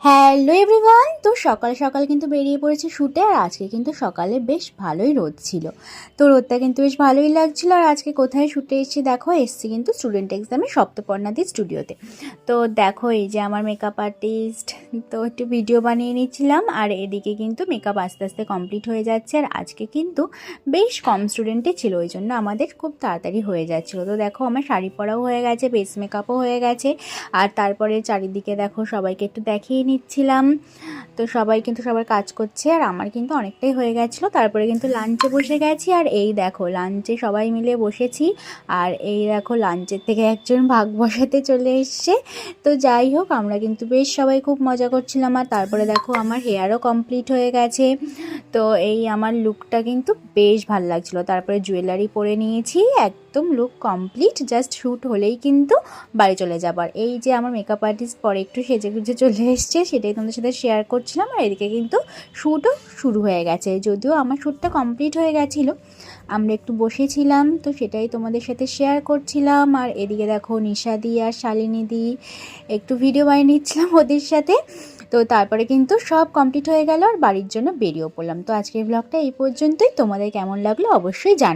Hello everyone, তো সকাল সকাল কিন্তু বেরিয়ে পড়েছি শুটে। আর আজকে কিন্তু সকালে বেশ ভালোই রোদ ছিল, তো রোদটা কিন্তু বেশ ভালোই লাগছিল। আর আজকে কোথায় শুটে এসেছি দেখো, এসছি কিন্তু স্টুডেন্ট এক্সামে সপ্তপর্ণাদি স্টুডিওতে। তো দেখো এই যে আমার মেকআপ আর্টিস্ট, তো একটু ভিডিও বানিয়ে নিচ্ছিলাম। আর এদিকে কিন্তু মেকআপ আস্তে আস্তে কমপ্লিট হয়ে যাচ্ছে। আর আজকে কিন্তু বেশ কম স্টুডেন্টই ছিল, ওই জন্য আমাদের খুব তাড়াতাড়ি হয়ে যাচ্ছিলো। তো দেখো আমার শাড়ি পরাও হয়ে গেছে, বেস মেকআপও হয়ে গেছে। আর তারপরে চারিদিকে দেখো সবাইকে একটু দেখিয়ে নিচ্ছিলাম। তো সবাই কিন্তু সবার কাজ করছে, আর আমার কিন্তু অনেকটাই হয়ে গেছিলো। তারপরে কিন্তু লাঞ্চে বসে গেছি। আর এই দেখো লাঞ্চে সবাই মিলে বসেছি। আর এই দেখো লাঞ্চের থেকে একজন ভাগ বসাতে চলে এসছে। তো যাই হোক, আমরা কিন্তু বেশ সবাই খুব মজা করছিলাম। আর তারপরে দেখো আমার হেয়ারও কমপ্লিট হয়ে গেছে। তো এই আমার লুকটা কিন্তু বেশ ভালো লাগছিলো। তারপরে জুয়েলারি পরে নিয়েছি, একদম লুক কমপ্লিট, জাস্ট শ্যুট হলেই কিন্তু বাড়ি চলে যাবার। এই যে আমার মেকআপ আর্টিস্ট পরে একটু সেজে গুজে চলে এসছে, সেটাই তোমাদের সাথে শেয়ার করছিলাম। আর এদিকে কিন্তু শ্যুটও শুরু হয়ে গেছে, যদিও আমার শ্যুটটা কমপ্লিট হয়ে গেছিলো, আমরা একটু বসেছিলাম, তো সেটাই তোমাদের সাথে শেয়ার করছিলাম। আর এদিকে দেখো নিশাদি আর শালিনীদি একটু ভিডিও বানিয়ে নিচ্ছিলাম ওদের সাথে। তো তারপরে কিন্তু সব কমপ্লিট হয়ে গেল, আর বাড়ির জন্য বেরিয়েও পড়লাম। তো আজকের ব্লগটা এই পর্যন্তই, তোমাদের কেমন লাগলো অবশ্যই জানাবে।